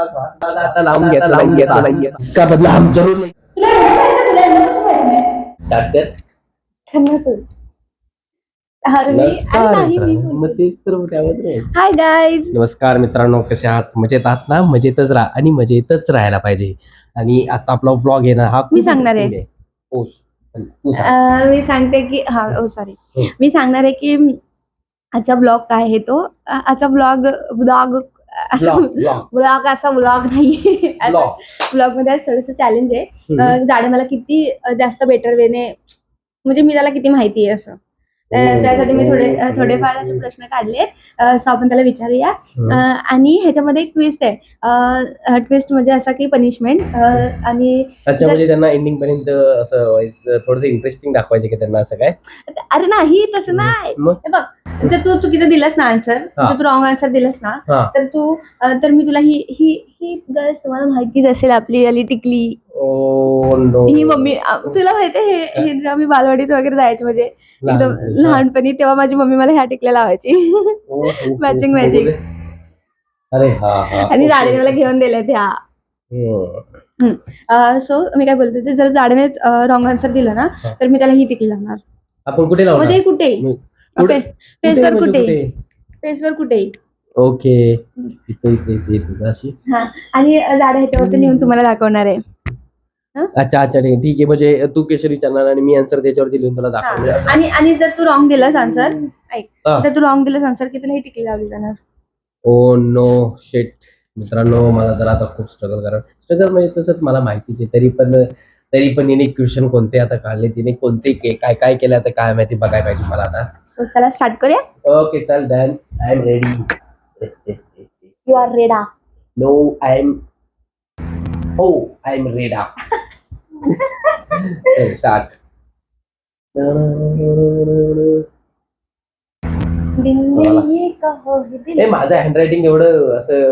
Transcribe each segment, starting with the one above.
आता लावून घ्या इसका बदला हम जरूर लेंगे. तुला एवढं माहिती, तुला एवढं कसं माहित नाही? साठ्यात हाय गाईज, नमस्कार मित्रांनो, कसे आहात? मजेत आहात ना? मजेतच राहा आणि मजेतच राहायला पाहिजे. आणि आता आपला ब्लॉग आहे ना, हा खूप मी सांगणार आहे. interesting ओ, चल, तू सांग. मी सांगते की सॉरी, हो. मी सांगणार आहे की आजचा ब्लॉग काय आहे तो. आजचा blog blog Vlog, vlog. Blog असा ब्लॉग नाही. Vlog. ब्लॉग मध्ये आज थोडंसं चॅलेंज आहे. हम्म. जाणे मला किती जास्त बेटर वेने, म्हणजे मी त्याला किती माहिती आहे असं. त्यासाठी मी थोडेफार असे प्रश्न काढले, सो आपण त्याला विचारूया. आणि ह्याच्यामध्ये एक ट्विस्ट आहे. ट्विस्ट म्हणजे असा की पनिशमेंट. आणि अच्छा, म्हणजे त्यांना एंडिंग पर्यंत असं थोडस इंटरेस्टिंग दाखवायचे की त्यांना असं काय? अरे नाही, तसं नाही. मग? हे बघ, जर तू चुकीचं दिलंस ना आन्सर, जर तू रॉंग आन्सर दिलंस ना, हा. तर मी तुला ही गर्ल्स तुम्हाला माहितीच असेल, आपली अली टिकली, ओ नो. ही मम्मी. तुला माहितीये हे जेव्हा मी बालवाडीत वगैरे जायचे, म्हणजे एकदम लहानपणी, लहानपणी, तेव्हा माझी मम्मी मला ह्या टिकल्या लावायची. Matching matching. अरे हा हा. आणि जाडेने मला घेऊन दिल्यात ह्या. सो मी काय बोलते ते, जर जाडेने रॉंग आन्सर दिला ना, तर मी त्याला ही टिकली लावणार. आपण कुठे लावणार? म्हणजे कुठे फेसवर, कुठे फेसवर, कुठे. ओके, इथे इथे इथे इथे अशी. हा, आणि जाडे ह्याच्यावरती लिहून तुम्हाला दाखवणार आहे. अच्छा अच्छा, ठीक आहे. म्हणजे तू केशरी विचारणार आणि मी आन्सर त्याच्यावरती लिहून तुला दाखवणार. आणि जर तू रॉंग दिलास आन्सर, ऐक, जर तू रॉंग दिलास आन्सर, की तुला ही टिकली लावली जाणार. Oh no shit. मित्रांनो, मला तर आता खूप स्ट्रगल म्हणजे तसंच मला माहितीच आहे, तरी पण हिने क्वेश्चन कोणते आता काढले, तिने कोणते काय काय केलं आता काय माहिती, बघायला पाहिजे मला आता. सो चला स्टार्ट करूया. ओके, चल done. I am ready. You are ready. No, I am ready. चल स्टार्ट. माझं हँडरायटिंग एवढं असं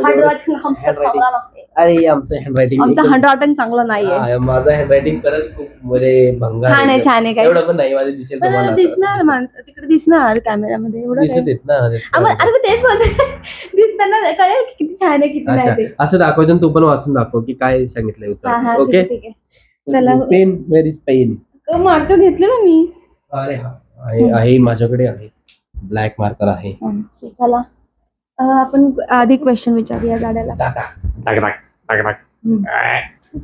अरे, आमचं हँडरायटिंग हँडरायटिंग चांगलं नाहीये. माझं हँडरायटिंग खरंच खूप म्हणजे भंगार छान आहे, छान आहे काय. एवढं पण नाही, माझं दिसेल तुम्हाला. दिसणार तिकडे, दिसणार कॅमेरामध्ये, एवढं दिसत येत ना. अरे मी तेच बोलते, दिसताना कळेल की किती छान आहे, किती नाही ते. असं दाखवायचं, तू पण वाचून दाखव की काय सांगितलंय उत्तर. ओके, ठीक आहे. चला, pen, where is pen? Marker घेतले ना मी. अरे हा, आहे माझ्याकडे आहे, ब्लॅक मार्कर आहे. चला, आपण आधी क्वेश्चन विचारूया जाड्याला.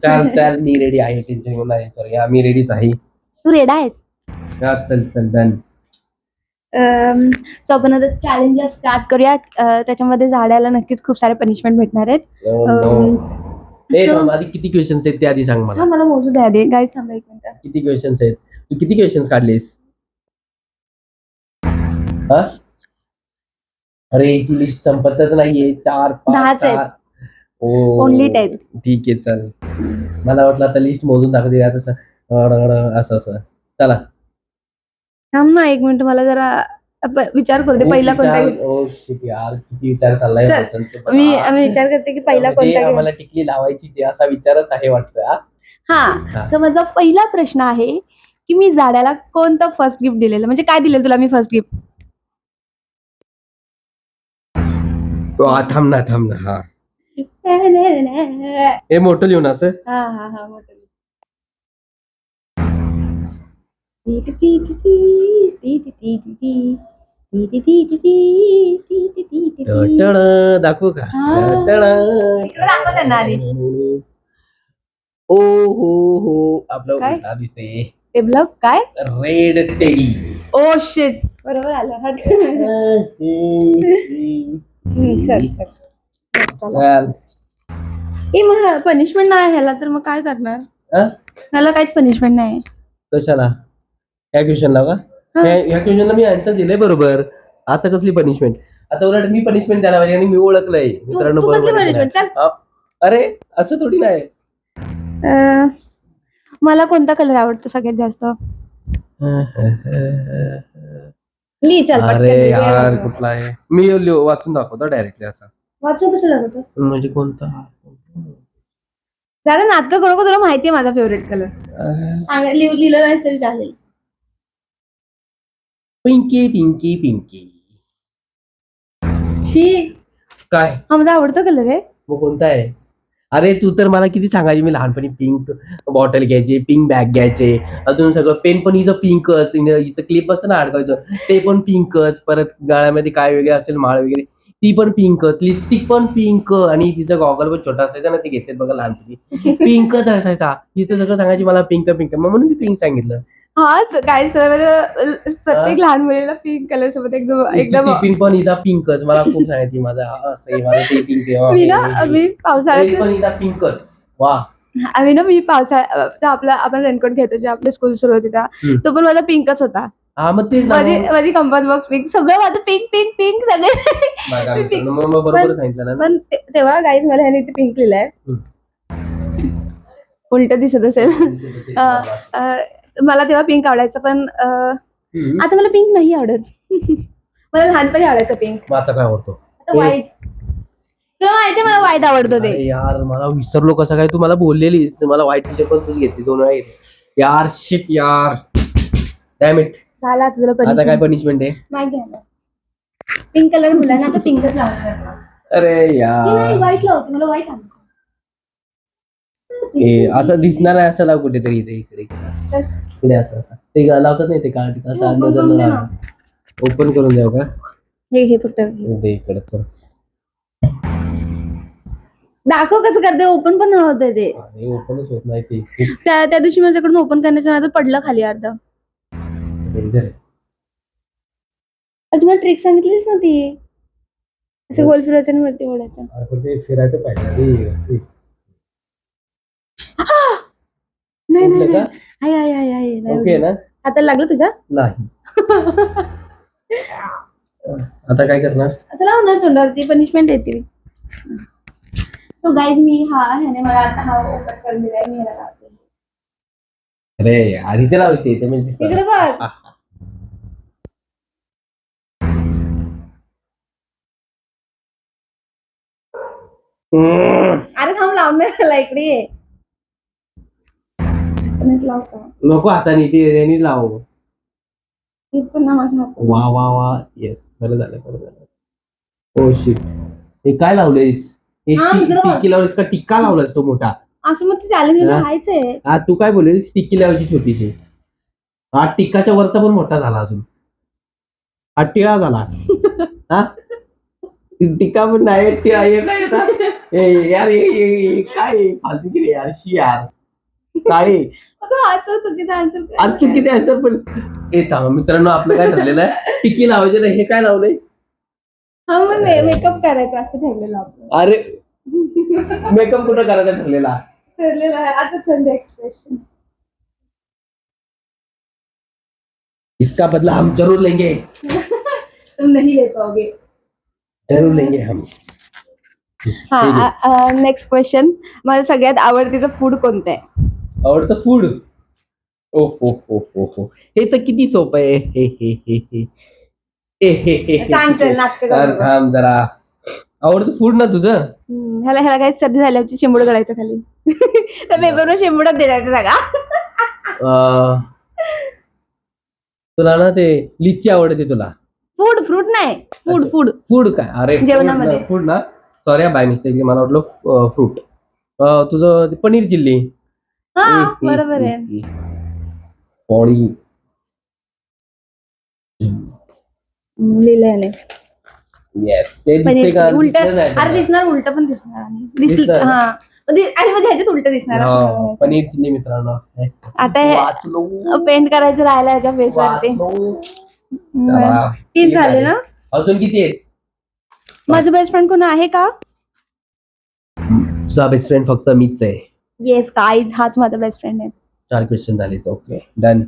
चल मी रेडी आहे, टेन्शन घेऊन नाही. सॉरी, मी रेडीच आहे. तू रेडा आहेस? चल डन. सो आपण आता चॅलेंज स्टार्ट करूया. त्याच्यामध्ये जाड्याला नक्कीच खूप सारे पनिशमेंट भेटणार आहेत. आधी किती क्वेश्चन्स आहेत ते आधी सांग मला. मला मोजू द्या आधी. गाईज थांबा एक मिनिट. किती क्वेश्चन्स आहेत? तू किती क्वेश्चन्स काढलेस? अरे, याची लिस्ट संपतच नाहीये. 4, 5, 6. ओनली 10. ठीक आहे, चल. मला वाटलं आता लिस्ट मोजून दाखवते असं असं. चला, थांब ना एक मिनिट, मला जरा विचार करू दे, पहिला कोणता. ओ शिट यार, किती विचार चाललाय. मी विचार करते की पहिला कोणता. मला टिकली लावायची असा विचारच आहे वाटतं. हा, तर माझा पहिला प्रश्न आहे की मी जाड्याला कोणतं फर्स्ट गिफ्ट दिलेलं, म्हणजे काय दिलेलं तुला मी फर्स्ट गिफ्ट? थांब ना. हा, हे मोठं लिहून असं. हा मोठं. दाखवू का? दाखव त्यांना आधी. ओ हो, आपलं काय उलटा दिसते. डेव्हलप काय? Red teddy. ओ शिट, बरोबर आलं. चल. मग पनिशमेंट नाही ह्याला, तर मग काय करणार? ह्याला काहीच पनिशमेंट नाही. कशाला? ह्या क्वेश्चनला का? ह्या क्वेश्चनला मी आन्सर दिले बरोबर. आता कसली पनिशमेंट? आता उलट मी पनिशमेंट द्यायला पाहिजे, आणि मी ओळखलंय मित्रांनो बरोबर. अरे, असं थोडी नाही. मला कोणता कलर आवडतो सगळ्यात जास्त? अरे यार, कुठला आहे? मी वाचून दाखवतो डायरेक्टली. असा वाचून कसं लागतो? म्हणजे कोणता? झालं नाटकं करू का? तुला माहितीये माझा फेवरेट कलर. लिहिलं नाही तरी चालेल. पिंकी. शी, काय? हा माझा आवडता कलर आहे. मग कोणता आहे? अरे तू तर मला किती सांगायची, मी लहानपणी पिंक बॉटल घ्यायची, पिंक बॅग घ्यायचे, अजून सगळं पेन पण हिचं पिंकच, हिचं क्लिप असतं ना अडकायचं ते पण पिंकच, परत गळ्यामध्ये काय वगैरे असेल माळ वगैरे ती पण पिंकच, लिपस्टिक पण पिंक, आणि तिचा गॉगल पण छोटा असायचा ना, ते घेतलेत बघा लहानपणी पिंकच असायचा. तिथं सगळं सांगायची मला पिंक पिंक, मग म्हणून मी पिंक सांगितलं. हा काय प्रत्येक लहान मुलीला पिंक कलर सोबत एकदम एकदम टिफिन पण हिचा पिंकच, मला खूप सांगायची माझा हा असं आहे, माझं ते पिंक मी ना आहे, मी ड्रेस पावसाळ्यात पण हिचा पिंकच. वा. आम्ही ना मी पावसाळ्या आपला आपण रेनकोट घेतो जे आपली स्कूल सुरू होती तेव्हा, हम्म. तो पण माझा पिंकच होता. हा मग तेच ना, माझी मग माझी कंपास बॉक्स पिंक, सगळं माझं पिंक पिंक पिंक सगळे बघा मी मित्रांनो, पिंक. मग बरोबर सांगितलं ना. पण तेव्हा गाईज मला ह्याने इथे पिंक लिहिलंय, उलट दिसत असेल. मला तेव्हा पिंक आवडायचं, पण आता मला पिंक नाही आवडत. मला लहानपणी आवडायचं पिंक. मग आता काय आवडतो? आता व्हाईट. तुला माहितीये मला व्हाईट आवडतो ते. अरे यार मला विसरलो कसं काय, तू मला बोललेलीस मला व्हाईट टी शर्ट पण तूच घेतली 2 वेळा घेतली. यार शिट यार, डॅम इट. झाला आता तुला आता काय punishment. पनिशमेंट आहे? माहिती आहे पिंक कलर मुलांना आता पिंकच लावणार. अरे नाही यार, व्हाईट लावते, मला व्हाईट आवडतं. असं दिसणार आहे असं लाव कुठेतरी, इथे इकडे इकडे असं असं ते लावतात नाही ते काळ असं Open नजर करून दे न ना. ओपन करून द्याव का? हे फक्त दे इकडे चल. दाखव कसं करते, ओपन पण होत ते. अरे ओपनच होत नाही ते, त्या दिवशी माझ्याकडून ओपन करण्याच्या नादात पडलं खाली अर्ध. डेंजर आहे. तुम्हाला ट्रिक सांगितलीच ना ती, असं गोल फिरवायचं आणि वरती ओढायचं. आपण ते फिरायचं पाहिजे. नाही उठलं नाही का? आहे ओके ना? आता लागलं तुझ्या. नाही. आता काय करणार? आता लाव ना तोंडावरती, पनिशमेंट येते. सो गाईज मी ह्याने मला आता हा ओपन करून दिलाय, मी ह्याला लावते. अरे आधी ते लावते ते म्हणजे इकडे बघ. अरे थांब लावणार त्याला, इकडे ये. लावतो नको हाताने ते यानेच लाव. पण ना माझ्या हातात. वा वा वा, येस, बरं झालं. ओ शिट, हे काय लावलंयस? हा, इकडं बघ. टिक्की लावलीस का? टिक्का लावलास तो मोठा? असं मग ते चॅलेंज मध्ये हा? राहायचंय. हा तू काय बोललीस? टिक्की लावायची छोटीशी. हा टिक्काच्या वरचा पण मोठा झाला अजून. हा टिळा झाला. हा टिक्का पण नाही, टिळा हे काय आता? यार हे काय फालतू की रे यार, शी यार काय चुकीचा आन्सर. आज तू किती असं पण येता. मित्रांनो आपलं काय ठरलेलं आहे, टिक्की लावायची नाही. हे काय लावलंय? हा मग मेकअप करायचं असं ठरलेलं आपलं. अरे मेकअप कुठं करायचा ठरलेला? ठरलेलं आहे आता. संडे एक्सप्रेशन इसका बदला हम जरूर लेंगे. तुम नहीं ले पाओगे. जरूर लेंगे हम. हा, नेक्स्ट क्वेश्चन. माझं सगळ्यात आवडतीचं फूड कोणतं आहे? आवडतं फूड? ओ हो, हे तर किती सोपं आहे. सांग चल, नाटकं करू नको. थांब जरा. आवडतं फूड ना तुझं? ह्याला काही सर्दी झाल्यावरती शेंबूड गळायचं खाली. त्या पेपरवर शेंबूडच द्यायचं सगळा. तुला ना ते लिच्ची आवडते तुला? फूड फ्रूट नाही, फूड. फूड काय? अरे जेवणामध्ये. फूड ना, सॉरी बाय मिस्टेक, मला वाटलं फ्रूट. तुझं ते पनीर चिल्ली. हा बरोबर आहे. पॉडी लिहिलंय येस, ते पनीर दिसते का? चिली. उलट दिसलं नाही अरे का? दिसणार, उलट पण दिसणार. दिसणार? हा अरे म्हणजे ह्याच्यात उलट दिसणार असं हा, म्हणायचं. पनीर चिल्ली मित्रांनो. आता वाचलो. पेंट करायचं राहिलं ह्याच्या फेस वरती. चला, 3 झाले ना. अजून किती आहेत? माझं बेस्ट फ्रेंड कोण आहे का? तुझा बेस्ट फ्रेंड फक्त मीच आहे. येस गाईज, हाच माझा बेस्ट फ्रेंड आहे. 4 क्वेश्चन झाले. Okay done.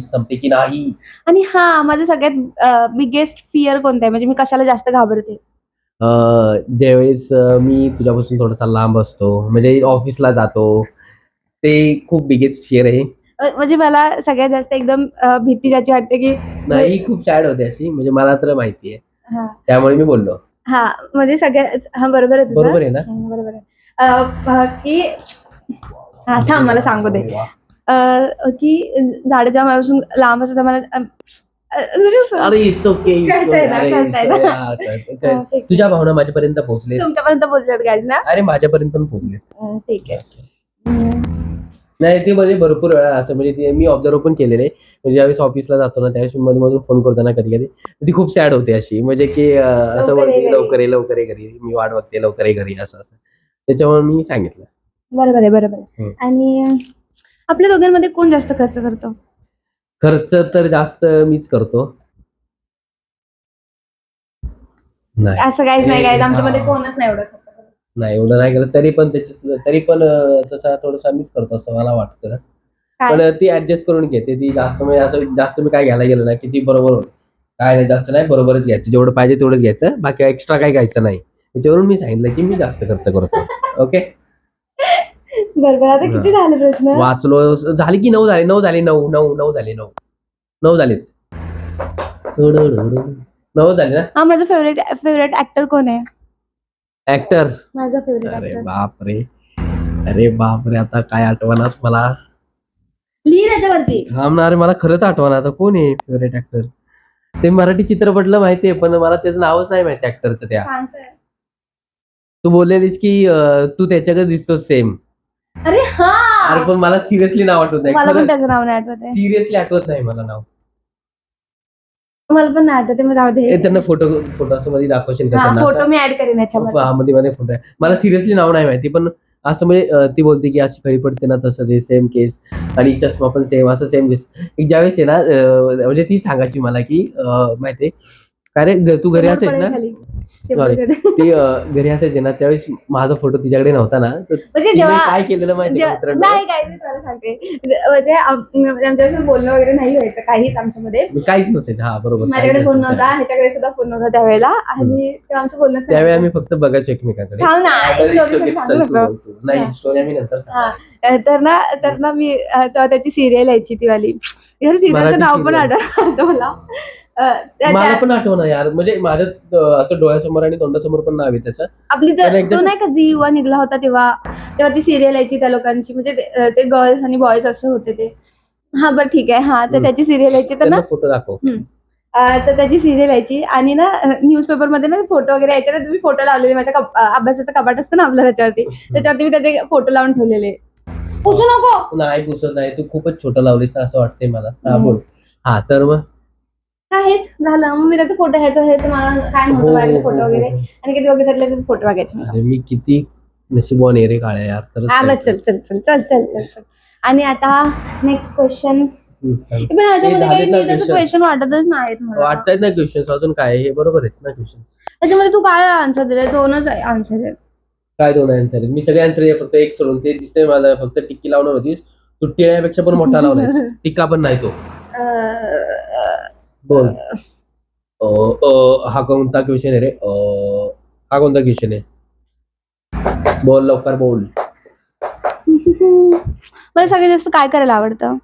संपते की नाही? आणि हा, माझं सगळ्यात बिगेस्ट फिअर कोणतं आहे, म्हणजे मी कशाला जास्त घाबरते? ज्यावेळेस मी तुझ्यापासून थोडासा लांब असतो, म्हणजे ऑफिसला जातो, ते खूप बिगेस्ट फिअर आहे. म्हणजे मला सगळ्यात जास्त एकदम भीती ज्याची वाटते की नाही, खूप सॅड होते अशी, म्हणजे मला तर माहिती आहे, हा त्यामुळे मी बोललो. हा म्हणजे सगळ्यात, हा बरोबर आहे तुझं. बरोबर आहे ना? बरोबर आहे. की हा थांब मला सांगू दे. की झाड जेव्हा माझ्यापासून लांब असतं मला अरे इट्स ओके कळतंय ना, कळतंय ना. ठीक. तुझ्या भावना माझ्यापर्यंत पोहोचले. तुमच्यापर्यंत पोहोचल्यात गाईज ना. अरे माझ्यापर्यंत पण पोहोचले. ठीक आहे. नाही ते म्हणजे भरपूर वेळा असं म्हणजे ते मी ऑब्झर्व पण केलेलं आहे. म्हणजे ज्यावेळेस ऑफिसला जातो ना त्यावेळेस मध्ये मधून फोन करताना कधी कधी ती खूप सॅड होते अशी म्हणजे की असं लवकर ये बोलते घरी. लवकर ये घरी, मी वाट बघते, लवकर ये घरी, असं असं. त्याच्यामुळे मी सांगितलं. बरोबर आहे, बरोबर आहे. हम्म. आणि आपल्या दोघांमध्ये कोण जास्त खर्च करतो? खर्च तर जास्त मीच करतो. नाही असं काहीच नाही, गाईज आमच्यामध्ये हा. कोणच नाही एवढं खर्च करत. नाही एवढं नाही केलं तरी पण तसा थोडंसं मीच करतो असं मला वाटतं. पण काय? ती ऍडजस्ट करून घेते ती जास्त म्हणजे असं जास्त मी काय घ्यायला गेलो ना की ती बरोबर होते. काय नाही जास्त नाही, बरोबरच घ्यायचं, जेवढं पाहिजे तेवढंच घ्यायचं, बाकी एक्स्ट्रा काही घ्यायचं नाही. त्याच्यावरून मी सांगितलं की मी जास्त खर्च करतो. ओके बरोबर. आता किती झाले प्रश्न? वाचलो झाली की 9 झाले 9 झाले 9 9 9 झाले 9 9 झालेत. 9 झाले ना. हा, माझा फेवरेट ऍक्टर कोण आहे? ऍक्टर. माझा फेवरेट अरे ऍक्टर. बापरे, अरे बापरे, आता काय आठवणास मला. लिही त्याच्यावरती. थांबणार मला खरंच आठवणाचा कोण आहे फेवरेट ऍक्टर. ते मराठी चित्रपटलं माहितीये पण मला त्याचं नावच नाही माहिती ऍक्टरचं. त्या सांगतोय. तू बोललेलीस की तू त्याच्याकडे दिसतो सेम. अरे हा, अरे पण मला सिरियसली नाव आठवत नाही. मला पण खरंच त्याचं नाव नाही आठवत आहे. सिरियसली आठवत नाही मला नाव. मला पण नाही आठवत आहे, मग जाऊ दे. त्यांना फोटो असं मध्ये दाखवशील का हा, त्यांना फोटो असं? मी ऍड करेन याच्यामध्ये. हा, मध्ये फोटो आहे. मला सिरियसली नाव नाही माहिती पण असं म्हणजे ती बोलते की अशी खळी पडते ना तसंच आहे सेम केस आणि चष्मा पण सेम असं सेम दिस. ज्यावेळेस आहे ना म्हणजे ती सांगायची मला की माहितीये काय रे तू घरी शेंबूड असायची पडेल ना. खाली. सॉरी शेंबूड पडेल. ती घरी असायची ना त्यावेळेस माझा फोटो तिच्याकडे नव्हता ना तर म्हणजे तिने जेव्हा काय केलेलं माहिती का मित्रांनो. नाही, काय मी तुला सांगते, म्हणजे आमच्यापासून बोलणं वगैरे नाही व्हायचं काहीच आमच्यामध्ये. काहीच नसायचं. हा बरोबर माझ्याकडे फोन नव्हता, ह्याच्याकडे सुद्धा फोन नव्हता त्यावेळेला, आणि तेव्हा आमचं बोलणंच नाही त्यावेळी व्हायचं. आम्ही फक्त बघायचो एकमेकांकडे. थांब ना, बरं, story it's okay, सांगू चल तू नको. बोल तू. नाही हा. स्टोरी आम्ही नंतर सांगणार. तर ना मी तेव्हा त्याची सिरियल यायची ती वाली, सिरियलचं मराठी नाव पण serial. आठवतं मला. मला पण आठवण यार म्हणजे माझ्या असं डोळ्यासमोर आणि तोंडासमोर पण नाव आहे त्याचं. आपली पण तो एकदा- नाही का झी युवा निघला होता तेव्हा तेव्हा ती सिरियल यायची त्या लोकांची, म्हणजे ते गर्ल्स आणि बॉयज असं होते ते. हा बरं ठीक आहे. हा, तर त्याची सिरियल यायची तर ना. त्यांना फोटो दाखव. तर त्याची सिरियल यायची आणि ना न्यूजपेपर मध्ये ना फोटो वगैरे यायचे ना, तुम्ही फोटो लावलेले माझ्या अभ्यासाचं कपाट असतं ना आपलं, त्याच्यावरती मी त्याचे फोटो लावून ठेवलेले. पुसू नको. नाही पुसत नाही, तू खूपच छोटं लावलीस ना असं वाटतंय मला. हा बोल. हा तर मग हा, हेच झालं. मग मी त्याचा फोटो ह्याचं मला काय हो, नव्हतं माझ्याकडे हो, फोटो हो, वगैरे, हो. आणि कधी वगैरे सगळे फोटो बघायचे मला. अरे मी किती नशिबवान आहे रे काळ्या यार. खरंच हा, बस सांगतो. चल चल चल चल चल चल. आणि आता नेक्स्ट क्वेश्चन. चालेल. पण ह्याच्यामध्ये काही झालेत ना नीटच question? क्वेश्चन वाटतच नाहीत मला. वाटतायत ना क्वेश्चन अजून काय हे बरोबर आहेत ना क्वेश्चन. त्याच्यामध्ये तू काय आन्सर दिले? 2च आन्सर आहेत. काय 2 आन्सर आहेत? मी सगळे आन्सर आहे फक्त एक सोडून ते दिसतंय मला फक्त टिक्की लावणार होतीस. तू टिळ्यापेक्षा पण मोठा लावलाय. टिक्का पण नाही तो. बोल. हा कोणता क्वेश्चन आहे रे? हा कोणता क्वेश्चन आहे? बोल लवकर बोल. मला सगळ्यात जास्त काय करायला आवडतं?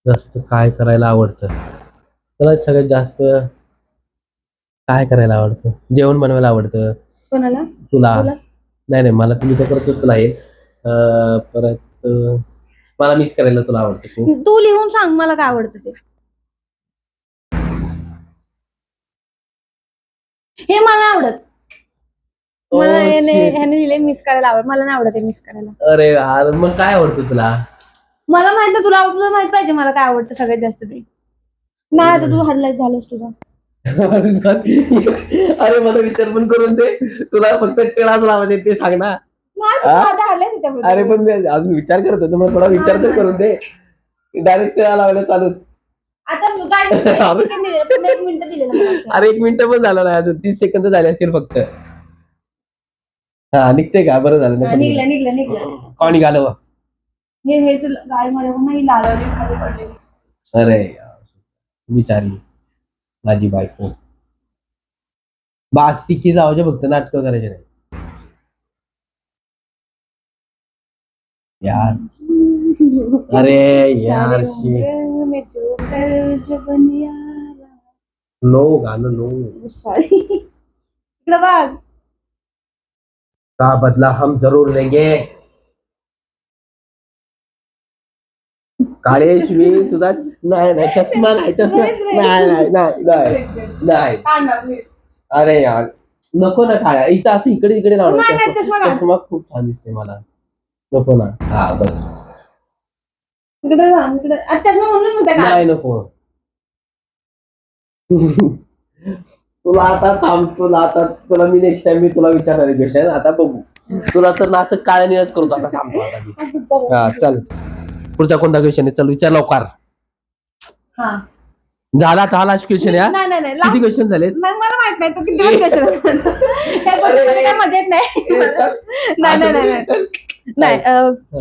जास्त काय करायला आवडतं? मला सगळ्यात जास्त काय करायला आवडतं? जेवण बनवायला आवडतं. कोणाला? तुला? तुला? नाही मला तुम्ही तर करतोच तुला येईल. परत मला मिस करायला तुला आवडतं खूप. तू लिहून सांग मला काय आवडतं ते. हे मला आवडत. मला ह्याने लिहिले मिस करायला आवडत. मला नाही आवडत मिस करायला. अरे यार मग काय आवडतं तुला? मला माहित नाही, तुला आवडतं, माहित पाहिजे मला काय आवडतं सगळ्यात जास्त ते. नाही आता तू हायलाइट झालंस तुझा. अरे मला विचार पण करून दे. तुला फक्त टिळाच लावायचे ते सांग ना. नाही, तू आता हायलाइट त्याच्यामध्ये. अरे पण मी अजून विचार करत होतो, मग थोडा विचार तर करून दे. डायरेक्ट टिळा लावायला चालूच. आता काय 1 सेकंद दिलेलं, पुन्हा 1 मिनिट दिलेलं मला. अरे 1 मिनिट पण झालं नाही अजून, 30 सेकंद झाले असतील फक्त. हा निघते का? बरं झालं. निघलं. का निघालं? हे तुला गाय मला नाही लावली खाली पडलेली. अरे यार, बिचारी माझी बायको. बास टिक्की लावायचे फक्त, नाटकं करायचे नाही यार. अरे यार नो गाणं नो. सॉरी. इकडं बघ. का बदला हम जरूर लेंगे. काळेश मी तुझा नाही नाही चष्मा नाही चष्मा नाही नाही नाही नाही नाही काढ ना, please. अरे यार नको ना काळ्या इथं असं इकडे इकडे लावणार नाही, नाही, चष्मा काढ. चष्मा खूप छान दिसते मला नको ना हा बस इकडे सांग, इकडे. अच्छा, चष्मा म्हणून म्हणते का? नाही नको तुला आता थांब तुला मी नेक्स्ट टाइम मी तुला विचारणार क्वेश्चन आता बघू तुला तर नाच काळ्या निळच करतो आता थांबतो आता मी. हा चल पुढचा कोणता क्वेश्चन आहे चल विचार लवकर हा. झाला क्वेश्चन आहे नाही, नाही, नाही, किती last. क्वेश्चन झाले नाही, मला माहित नाही, तू किती क्वेश्चन काय मजा येत नाही. नाही, नाही, नाही, नाही. नाही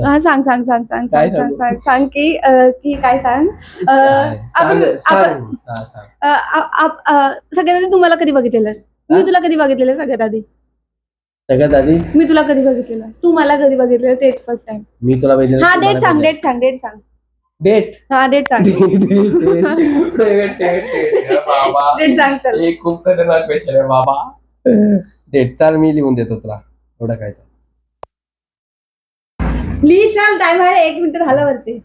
हा, सांग सांग सांग सांग काय सांग सांग सांगू? सांग सांग की काय सांग आपण सगळ्यात आधी तू मला कधी बघितलेलंस मी तुला कधी बघितलेलं सगळ्यात आधी सगळ्यात आधी मी तुला कधी बघितलेलं तू मला कधी बघितलेलं तेच फर्स्ट टाइम मी तुला बघितलेलं, हा तू डेट मला सांग बघितलेलं. डेट सांग डेट हा डेट सांग बाबा डेट सांग चल हे खूप खतरनाक क्वेश्चन आहे बाबा डेट चाल मी लिहून देतो तुला एवढं काय लिही चल टाइम आहे 1 मिनिट झालं वरती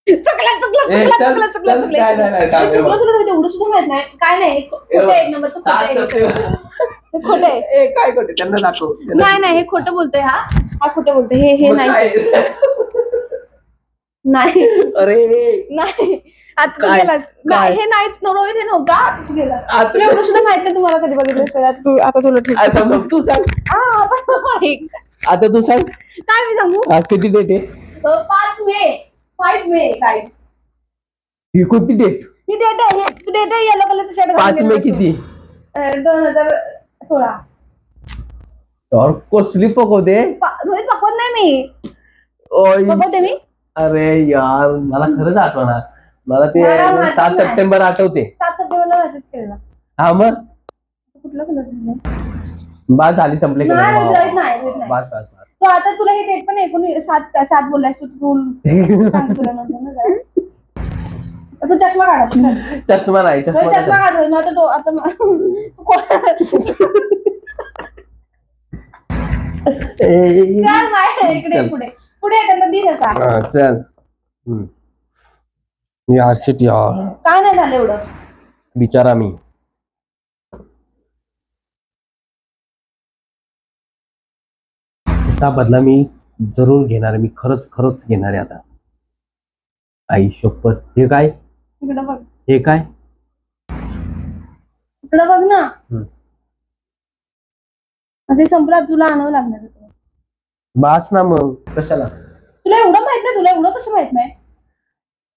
चुकलं चुकलं ए, चुकलं चल, चुकलं चुकलं चल, चुकलं काय नाही, नाही, काय नाही. चुकलं तुला माहिती एवढं सुद्धा माहित नाही काय नाही खोटं आहे, एक नंबरचं खोटं आहे. खोटं आहे ए काय करते त्यांना दाखव नाही नाही हे खोटं बोलतोय हा खोटं बोलतोय हे मग नाही काय? नाही अरे नाही आता तू काय? गेलास काय? नाही, हे नाहीच रोहित हे नव्हता आता तू गेलास आता- तुला एवढं सुद्धा माहित नाही तुम्हाला कधी बघितलं आता तुला ठीक आता मग तू सांग आता माहित. आता तू सांग काय मी सांगू हा, किती डेट आहे 5 मे 5 मे काय ही कोणती डेट ही डेट आहे तू डेट आहे येलो कलरचं शर्ट 5 मे किती 2016 और कसली पकवते रोहित पकवत नाही मी ओय. पकवते मी अरे यार मला खरंच आठवणार मला ते मला माहिती 7 नाही. सप्टेंबर आठवते 7 सप्टेंबरला मेसेज केला हा मग कुठला कलर बास झाली संपले का नाही नाही? रोहित नाही रोहित नाही बास बास बास तो आता तुला हे डेट पण 7 बोललास तू सांगतो तुला नंतर ना जरा. तू चष्मा काढा चल. चष्मा नाही रोहित चष्मा चष्मा काढ रोहित आता चल माय इकडे चल. पुढे पुढे त्यांना दी तसा हा, चल यार शिट यार काय नाही झालं एवढं बिचारा मी त्याचा बदला मी जरूर घेणार आहे. मी खरंच घेणार आहे आता आई शपथ हे काय इकडं बघ हे काय इकडं बघ ना म्हणजे संपला तुला आणावं लागणार आहे. बास ना मग कशाला तुला एवढं माहित नाही तुला एवढं कसं माहित नाही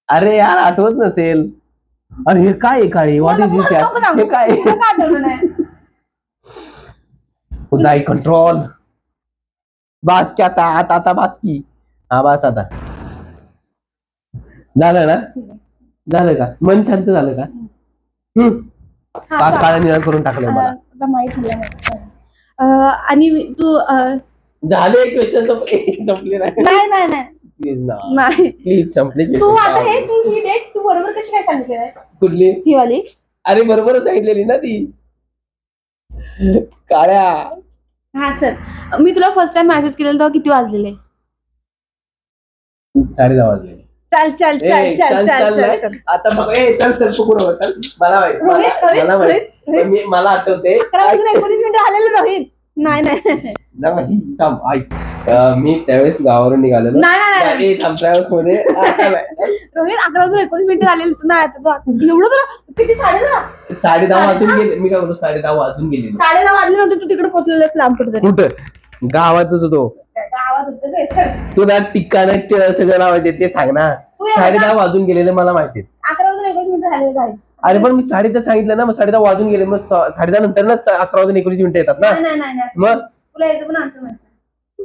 अरे यार आठवत नसेल अरे हे काय आहे काळी व्हॉट इज दिस नको सांगू. हे काय तुला का आठवलं नाही खुदाई कंट्रोल बास की आता आता बास की हा बास आता झालं ना झालं का मन शांत झालं का हा, पाच चालेल. काळा निळा करून टाकलं मला आता माहित झालं आणि तू झाले क्वेश्चन संपले नाही नाही नाही नाही प्लीज ना नाही प्लीज संपले तू question. आता तू ही डेट तू बरोबर कशी काय सांगितली नाही कुठली ही वाली अरे बरोबरच सांगितलेली ना ती काळ्या हा चल मी तुला फर्स्ट टाइम मेसेज केलेला तेव्हा किती वाजलेले 10:30 वाजले चल चल चल ए, चल चल चल नाही. चल आता बघ ए चल चल तू कुठं होता मला माहित रोहित, मला माहित रोहित. मला आठवते 11 वाजून 19 मिनिटं झालेले रोहित नाही नाही नाही थांब ऐक मी त्यावेळेस गावावरून निघालेलो नाही, नाही, नाही. नाही, थांब ट्रॅव्हल्स मध्ये आता नाही. रोहित 11 वाजून 19 मिनिटं झालेली नाही आता तू एवढं तुला किती 10:30 10:30 वाजून गेले मी काय बोलतो 10:30 वाजून गेले 10:30 वाजले नव्हते तू तिकडे पोहोचलेलंच लांब कुठे कुठं गावातच होतो गावात होतं चल तुला टिक्कानं टिळा सगळं लावायचे ते सांग ना तू ये 10:30 वाजून गेलेले मला माहिती 11 वाजून 19 मिनिटं झालेले गाडी अरे पण मी 10:30 सांगितलं ना मग 10:30 वाजून गेले मग 10:30 नंतर ना 11 वाजून 19 मिनिटं येतात ना नाही नाही नाही नाही मग तुला याचं पण आन्सर माहिती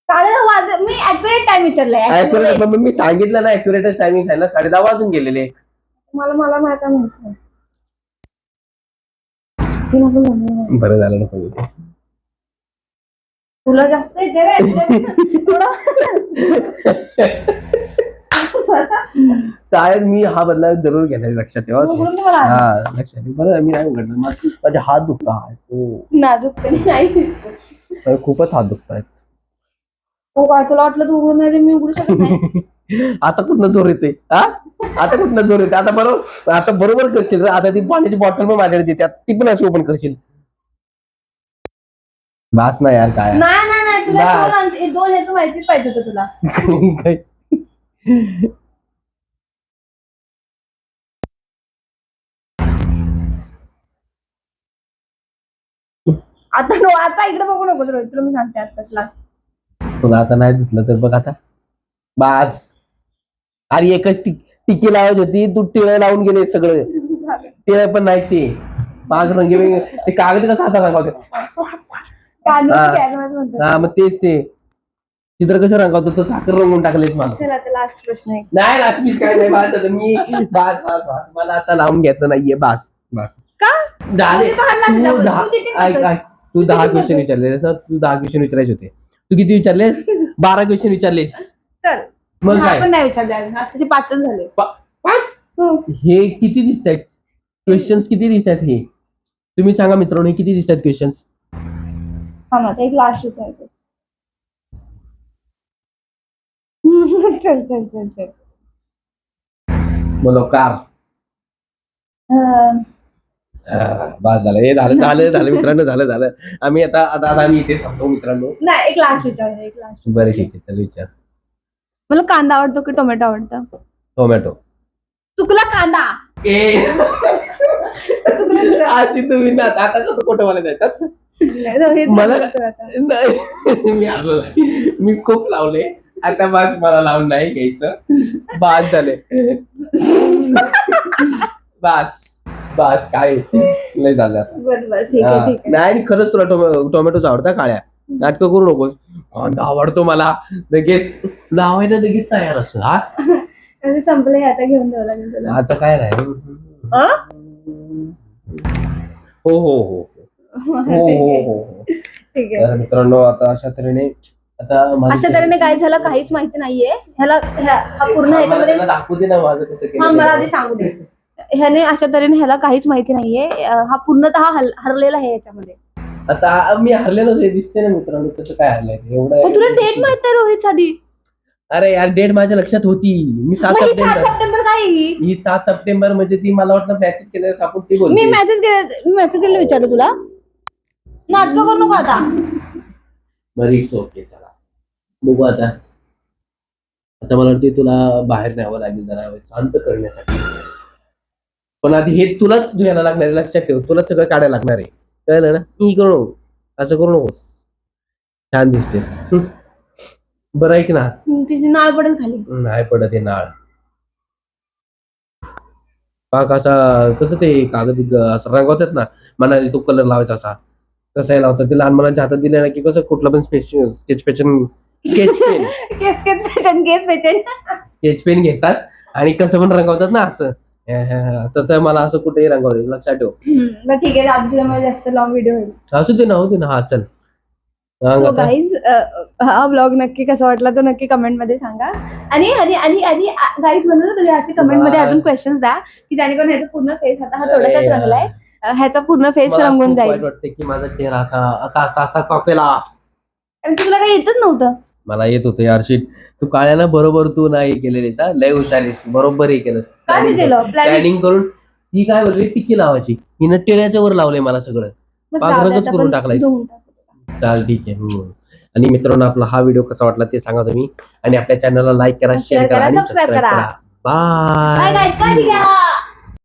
10:30 वाजले मी ऍक्युरेट टाइम विचारलाय ऍक्युरेट पण मी सांगितलं ना ऍक्युरेट टायमिंग सांगितलं 10:30 वाजून गेलेले मला माहिती नाही हे नको म्हणू. बरं झालं ना पण तुला जास्त येते रे थोडं शाळेत मी हा बदला जरूर घेणार लक्षात ठेवा उघडून दे मला हा लक्षात ठेव बरं मी नाही उघडणार माझे हात दुखतात हो नाजूक तरी नाही दिसत. खूपच हात दुखतायत हो का, तुला वाटलं तू उघडून नाही, मी उघडू शकत नाही. आता कुठनं जोर येते हा, आता कुठनं जोर येते, आता बरोबर करशील रे. आता ती पाण्याची बॉटल पण माझ्याकडे देते, आता ती पण अशी ओपन करशील. बास ना यार, काय नाही नाही नाही, तुला बस. दोन ह्याचं माहितीच पाहिजे होतं तुला. काय? आता इकडे बघू नको रोहित, तुला मी सांगते आता लास्ट. तुला आता नाही धुतलं तर बघ आता. बास. अरे एकच टिकी लावायची होती, तू टिळे लावून गेले सगळं. टिळे पण नाही ते पाच रंगी ते कागद कसा असा रंगावते. हा मग तेच ते चित्र कसं रंगावतो, तर साखर रंगून टाकलेच मला. चला आता लास्ट प्रश्न आहे. नाही लास्ट काय नाही, बास आता मी बास बास बास, मला आता लावून घ्यायचं नाहीये. बास बास का झाले. तू तू 10 ऐक ऐक, तू 10 क्वेश्चन विचारलेस ना, तू 10 क्वेश्चन विचारायचे होते. तू किती विचारलेस? 12 क्वेश्चन विचारलेस. चल मग हा काय पण नाही विचारले अजून, आताचे 5च झाले. 5? हो. हे किती दिसत आहेत क्वेश्चन्स, किती दिसत आहेत हे तुम्ही सांगा मित्रांनो, हे किती दिसत आहेत क्वेश्चन्स? हा मग एक लास्ट विचारते. चल चल चल चल. बोलो कार. बस झालं, हे झालं झालं झालं मित्रांनो, झालं. आम्ही आता आता आता आम्ही इथे सांगतो मित्रांनो. नाही, एक लास्ट विचार, एक लास्ट. बरं ठीक आहे, चल विचार. मला कांदा आवडतो की टोमॅटो आवडतं? टोमॅटो. चुकला कांदा. ए चुकलं. अशी तुम्ही ना आता कसं खोटं मला द्यायचं. रोहित मला बोलतोय आता. नाही, मी हरलो नाही. मी खूप लावले आता, बस मला लावून नाही घ्यायचं. बास झाले. बास बास, काय नाही झालं आता. बरोबर, ठीक आहे ठीक आहे. नाही, खरंच तुला टोमॅटोच आवडता काळ्या? नाटकं करू नकोस. कांदा आवडतो मला, लगेच लावायला लगेच तयार असं. हा म्हणजे संपलंय, आता घेऊन द्यावं लागेल तुला. आता काय नाही. हो हो हो हो हो हो. ठीक आहे. तर मित्रांनो, आता अशा तऱ्हेने अशा तऱ्हेने काय झालं काहीच माहिती नाहीये ह्याला. हा पूर्ण ह्याच्यामध्ये दाखवू दे ना माझं कसं केलं. हा मला आधी सांगू दे. ह्याने अशा तऱ्हेने ह्याला काहीच माहिती नाहीये. हा पूर्णतः हरलेला आहे याच्यामध्ये. आता मी हरलेलो दिसते ना मित्रांनो, कसं काय हरलंय एवढं. तुला डेट माहित नाही रोहित साधी? अरे यार, डेट माझ्या लक्षात होती. मी 7 7 सप्टेंबर. सप्टेंबर काय ही 7 सप्टेंबर म्हणजे ती मला वाटलं मेसेज केलं आपण ती मी बोलते. मेसेज केलं विचारलं तुला. नाटक करू नको आता. बरं इट्स ओके, चला बघू आता. आता मला वाटतं तुला बाहेर न्यावं लागेल जरा शांत करण्यासाठी. पण आधी हे तुलाच घ्यायला लागणार आहे, लक्षात ठेव. तुला सगळं काढायला लागणार आहे, कळलं ना? ही करू नको, असं करू नकोस. छान दिसतेस. बरं ऐक ना, तिची नाळ पडेल खाली. नाही पडत हे नाळ. पाक असा कसं ते कागद असं रंगवतात ना, म्हणाले तो कलर लावायचा असा, कसंही लावतात ते. लहान मुलांच्या हातात दिले ना की कसं कुठला पण स्केच पेन घेतात आणि कसं पण रंगवतात ना असं. तसं मला असं कुठेही रंगवलं, लक्षात ठेव. मग ठीक आहे, आज तुला जास्त लॉंग व्हिडिओ होईल. असू दे ना, होते ना. हा चल. सो गाईज, हा ब्लॉग नक्की कसा वाटला तो नक्की कमेंट मध्ये सांगा. आणि आणि आणि आणि गाईज म्हणून ना तुम्ही असे कमेंट मध्ये अजून क्वेश्चन्स द्या की जेणेकरून ह्याचा पूर्ण फेस, आता हा थोडासाच रंगलाय, ह्याचा पूर्ण फेस रंगून जाईल. वाईट वाटते की माझा चेहरा असा असा असा असा कॉकेला. आणि तुला काही येतच नव्हतं. मला येत होतं यार. शिट, तू काळ्याला बरोबर तू नाही केलेलीस. लय हुशार आहेस, बरोबर हे केलंस. काय केलं प्लॅनिंग करून. ती काय बोलली, टिक्की लावायची. हिनं टेण्याच्या वर लावलंय मला सगळं. पागरच करून टाकलाय. चाल ठीक आहे. आणि मित्रांनो, आपला हा व्हिडिओ कसा वाटला ते सांगा तुम्ही. आणि आपल्या चॅनलला लाईक करा, शेअर करा आणि सबस्क्राईब करा. बाय.